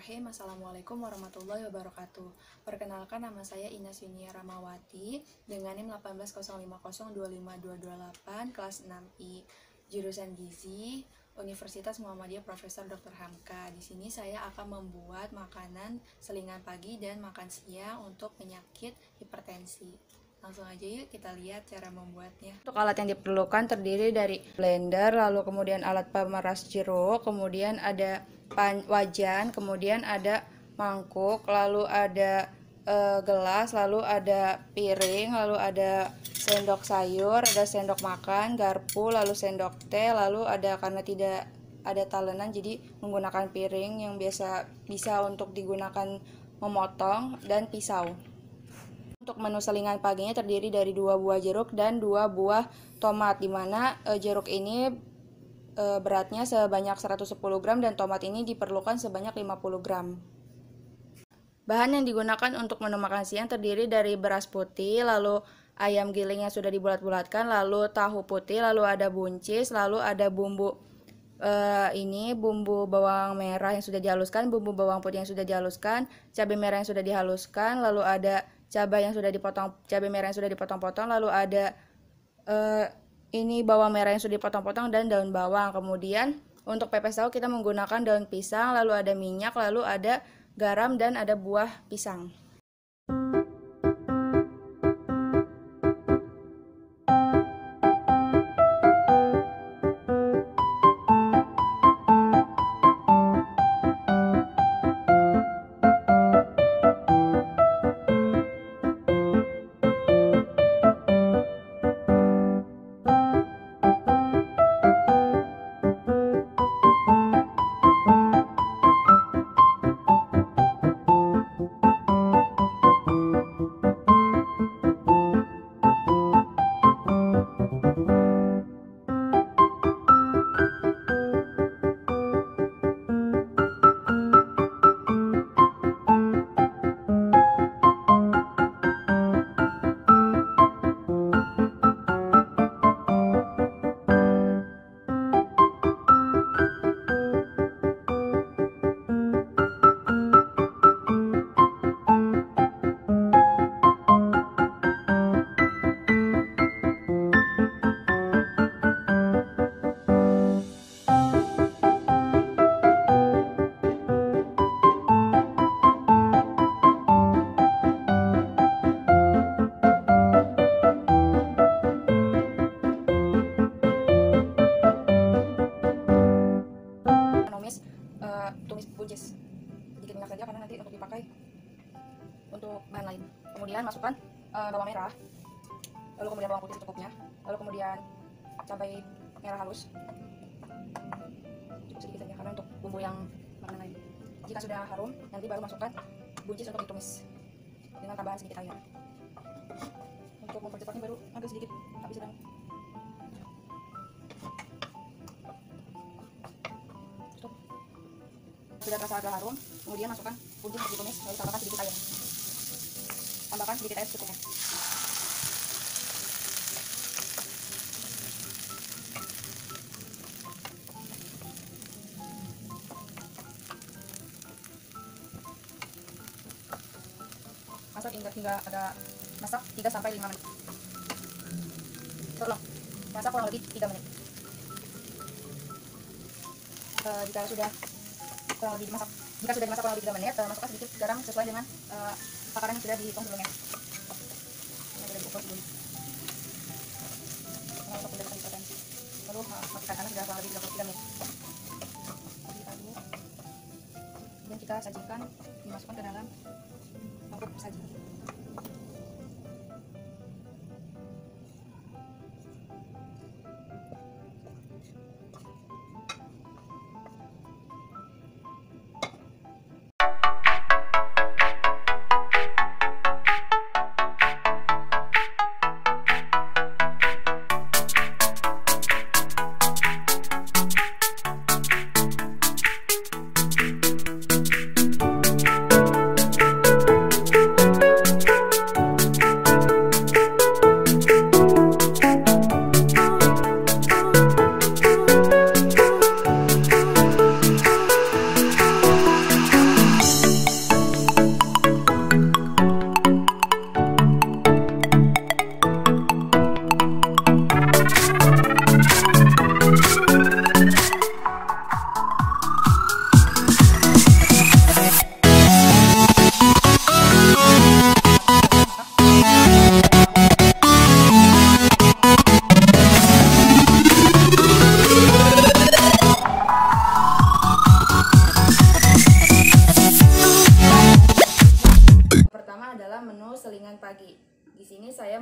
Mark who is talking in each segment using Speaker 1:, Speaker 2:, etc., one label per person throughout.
Speaker 1: Bismillahirrahmanirrahim. Assalamualaikum warahmatullahi wabarakatuh. Perkenalkan, nama saya Ines Yunia Ramawati dengan NIM 18050252228 kelas 6I, jurusan Gizi, Universitas Muhammadiyah Profesor Dr. Hamka. Di sini saya akan membuat makanan selingan pagi dan makan siang untuk penyakit hipertensi. Langsung aja yuk kita lihat cara membuatnya. Untuk alat yang diperlukan terdiri dari blender, lalu kemudian alat pemeras jeruk, kemudian ada wajan, kemudian ada mangkuk, lalu ada gelas, lalu ada piring, lalu ada sendok sayur, ada sendok makan, garpu, lalu sendok teh, lalu ada, karena tidak ada talenan jadi menggunakan piring yang bisa untuk digunakan memotong, dan pisau. Untuk menu selingan paginya terdiri dari 2 buah jeruk dan 2 buah tomat, dimana jeruk ini beratnya sebanyak 110 gram dan tomat ini diperlukan sebanyak 50 gram. Bahan yang digunakan untuk menu makan siang terdiri dari beras putih, lalu ayam giling yang sudah dibulat-bulatkan, lalu tahu putih, lalu ada buncis, lalu ada bumbu bumbu bawang merah yang sudah dihaluskan, bumbu bawang putih yang sudah dihaluskan, cabai merah yang sudah dihaluskan, lalu ada cabai merah yang sudah dipotong-potong, lalu ada bawang merah yang sudah dipotong-potong dan daun bawang. Kemudian untuk pepes tahu kita menggunakan daun pisang, lalu ada minyak, lalu ada garam dan ada buah pisang. Tumis buncis sedikit minyak saja karena nanti untuk dipakai untuk bahan lain. Kemudian masukkan bawang merah, lalu kemudian bawang putih secukupnya, lalu kemudian cabai merah halus cukup sedikit saja karena untuk bumbu yang makanan lain. Jika sudah harum, nanti baru masukkan buncis untuk ditumis dengan tambahan sedikit air. Untuk mempercepatnya baru agak sedikit, tapi sedang. Sudah terasa agak harum, kemudian masukkan buncis untuk ditumis, lalu tambahkan sedikit air. Tambahkan sedikit air secukupnya. Masak hingga agak masak 3-5 menit. Tolong masak kurang lebih 3 menit. Jika sudah dimasak kurang lebih 3 menit, masukkan sedikit garam sesuai dengan takaran yang sudah dihitung sebelumnya. Yang sudah diukur sebelumnya. Untuk menjadikan hipertensi. Lalu matikan karena sudah kurang lebih 33 menit. Diaduk. Dan kita sajikan, dimasukkan ke dalam mangkuk saji.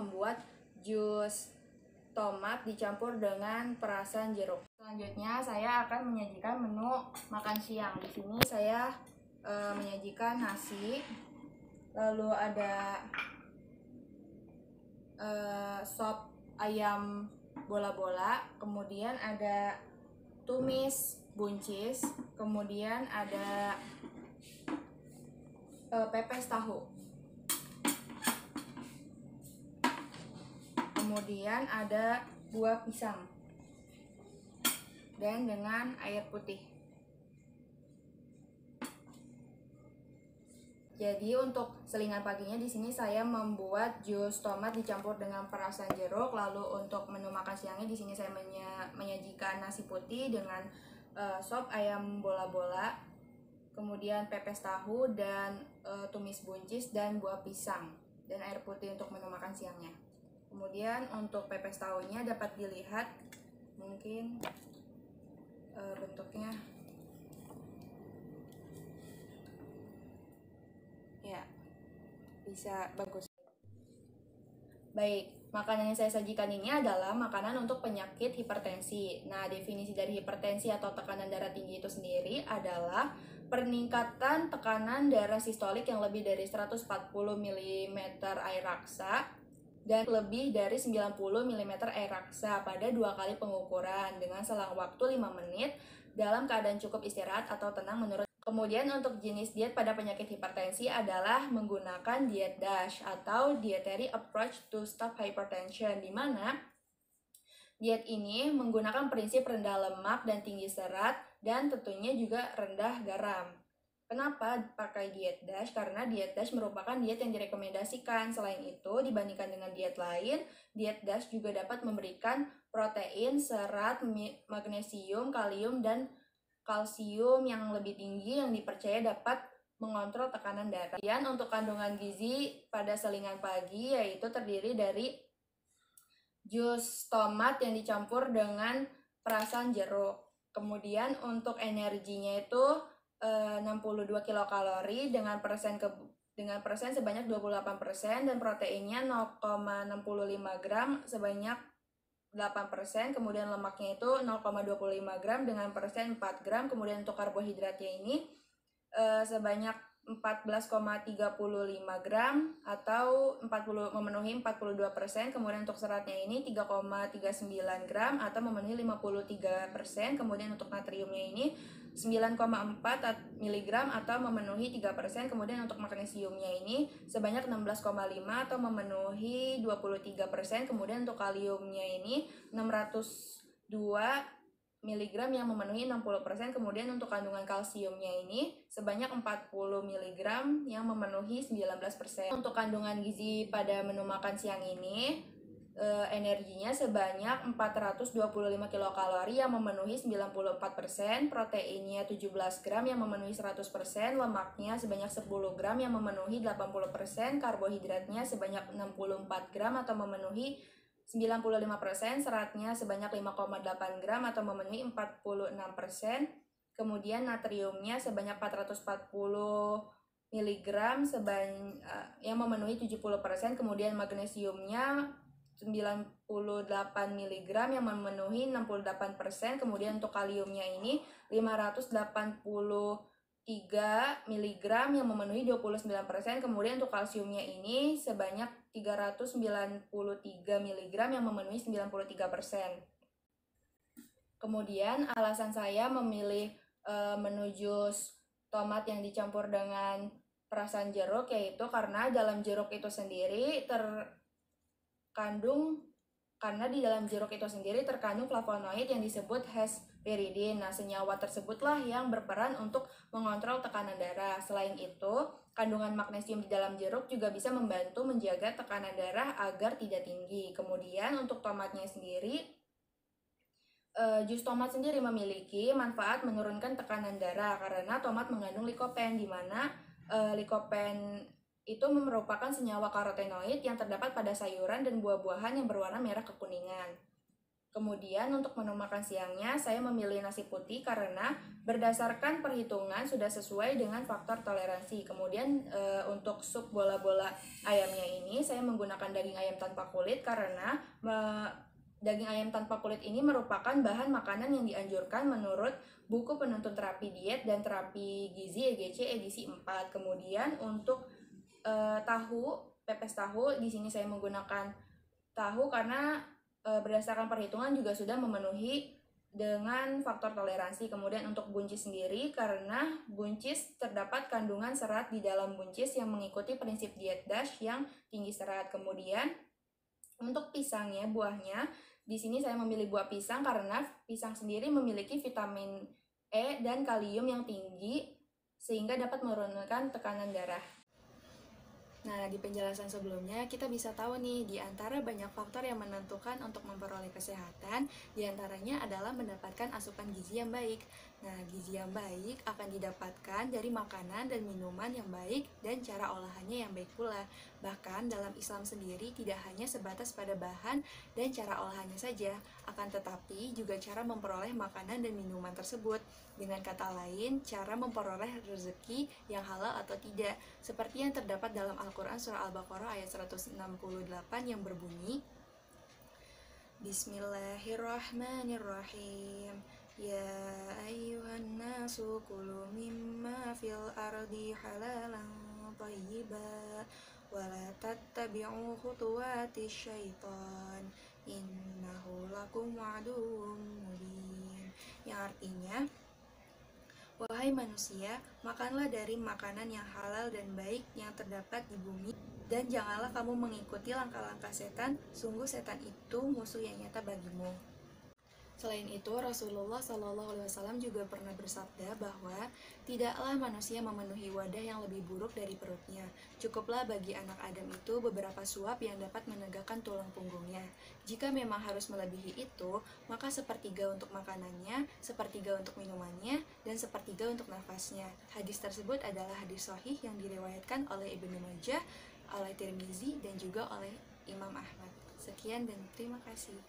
Speaker 1: membuat jus tomat dicampur dengan perasan jeruk. Selanjutnya saya akan menyajikan menu makan siang. Di sini saya menyajikan nasi, lalu ada sop ayam bola-bola, kemudian ada tumis buncis, kemudian ada pepes tahu, kemudian ada buah pisang, dan dengan air putih. Jadi untuk selingan paginya di sini saya membuat jus tomat dicampur dengan perasan jeruk. Lalu untuk menu makan siangnya di sini saya menyajikan nasi putih dengan sop ayam bola-bola, kemudian pepes tahu dan tumis buncis dan buah pisang, dan air putih untuk menu makan siangnya. Kemudian untuk pepes tahunya dapat dilihat mungkin bentuknya. Ya, bisa bagus. Baik, makanan yang saya sajikan ini adalah makanan untuk penyakit hipertensi. Nah, definisi dari hipertensi atau tekanan darah tinggi itu sendiri adalah peningkatan tekanan darah sistolik yang lebih dari 140 mm air raksa dan lebih dari 90 mm air raksa pada 2 kali pengukuran dengan selang waktu 5 menit dalam keadaan cukup istirahat atau tenang menurut. Kemudian untuk jenis diet pada penyakit hipertensi adalah menggunakan diet DASH atau Dietary Approach to Stop Hypertension, di mana diet ini menggunakan prinsip rendah lemak dan tinggi serat dan tentunya juga rendah garam. Kenapa pakai diet DASH? Karena diet DASH merupakan diet yang direkomendasikan. Selain itu, dibandingkan dengan diet lain, diet DASH juga dapat memberikan protein, serat, magnesium, kalium, dan kalsium yang lebih tinggi yang dipercaya dapat mengontrol tekanan darah. Kemudian untuk kandungan gizi pada selingan pagi yaitu terdiri dari jus tomat yang dicampur dengan perasan jeruk. Kemudian untuk energinya itu 62 kilokalori dengan persen sebanyak 28% dan proteinnya 0,65 gram sebanyak 8%, kemudian lemaknya itu 0,25 gram dengan persen 4 gram, kemudian untuk karbohidratnya ini sebanyak 14,35 gram atau memenuhi 42%, kemudian untuk seratnya ini 3,39 gram atau memenuhi 53%, kemudian untuk natriumnya ini 9,4 mg atau memenuhi 3%, kemudian untuk magnesiumnya ini sebanyak 16,5 atau memenuhi 23%, kemudian untuk kaliumnya ini 602 mg yang memenuhi 60%, kemudian untuk kandungan kalsiumnya ini sebanyak 40 mg yang memenuhi 19%. Untuk kandungan gizi pada menu makan siang ini energinya sebanyak 425 kilokalori yang memenuhi 94%, proteinnya 17 gram yang memenuhi 100%, lemaknya sebanyak 10 gram yang memenuhi 80%, karbohidratnya sebanyak 64 gram atau memenuhi 95%, seratnya sebanyak 5,8 gram atau memenuhi 46%, kemudian natriumnya sebanyak 440 mg yang memenuhi 70%, kemudian magnesiumnya 98 mg yang memenuhi 68%, kemudian untuk kaliumnya ini 583 mg yang memenuhi 29%, kemudian untuk kalsiumnya ini sebanyak 393 mg yang memenuhi 93%. Kemudian alasan saya memilih menu jus tomat yang dicampur dengan perasan jeruk yaitu karena dalam jeruk itu sendiri karena di dalam jeruk itu sendiri terkandung flavonoid yang disebut hesperidin. Nah, senyawa tersebutlah yang berperan untuk mengontrol tekanan darah. Selain itu, kandungan magnesium di dalam jeruk juga bisa membantu menjaga tekanan darah agar tidak tinggi. Kemudian untuk tomatnya sendiri, jus tomat sendiri memiliki manfaat menurunkan tekanan darah karena tomat mengandung likopen, di mana likopen itu merupakan senyawa karotenoid yang terdapat pada sayuran dan buah-buahan yang berwarna merah kekuningan. Kemudian untuk menu makan siangnya saya memilih nasi putih karena berdasarkan perhitungan sudah sesuai dengan faktor toleransi. Kemudian untuk sup bola-bola ayamnya ini saya menggunakan daging ayam tanpa kulit karena daging ayam tanpa kulit ini merupakan bahan makanan yang dianjurkan menurut buku penuntun terapi diet dan terapi gizi EGC edisi 4. Kemudian untuk pepes tahu, di sini saya menggunakan tahu karena berdasarkan perhitungan juga sudah memenuhi dengan faktor toleransi. Kemudian untuk buncis sendiri, karena buncis terdapat kandungan serat di dalam buncis yang mengikuti prinsip diet DASH yang tinggi serat. Kemudian untuk pisangnya, buahnya, di sini saya memilih buah pisang karena pisang sendiri memiliki vitamin E dan kalium yang tinggi sehingga dapat menurunkan tekanan darah. Nah, di penjelasan sebelumnya kita bisa tahu nih, di antara banyak faktor yang menentukan untuk memperoleh kesehatan, di antaranya adalah mendapatkan asupan gizi yang baik. Nah, gizi yang baik akan didapatkan dari makanan dan minuman yang baik dan cara olahannya yang baik pula. Bahkan dalam Islam sendiri tidak hanya sebatas pada bahan dan cara olahannya saja, akan tetapi juga cara memperoleh makanan dan minuman tersebut. Dengan kata lain, cara memperoleh rezeki yang halal atau tidak, seperti yang terdapat dalam Al-Quran Surah Al-Baqarah ayat 168 yang berbunyi, Bismillahirrahmanirrahim. Ya ayyuhan nasu kulu mimma fil ardi halalan thayyiba wa la tattabi'u khutuwatis syaitan innahu lakum aduwwum mubin. Yang artinya, wahai manusia, makanlah dari makanan yang halal dan baik yang terdapat di bumi, dan janganlah kamu mengikuti langkah-langkah setan, sungguh setan itu musuh yang nyata bagimu. Selain itu, Rasulullah SAW juga pernah bersabda bahwa tidaklah manusia memenuhi wadah yang lebih buruk dari perutnya. Cukuplah bagi anak Adam itu beberapa suap yang dapat menegakkan tulang punggungnya. Jika memang harus melebihi itu, maka sepertiga untuk makanannya, sepertiga untuk minumannya, dan sepertiga untuk nafasnya. Hadis tersebut adalah hadis sahih yang diriwayatkan oleh Ibnu Majah, oleh Tirmizi, dan juga oleh Imam Ahmad. Sekian dan terima kasih.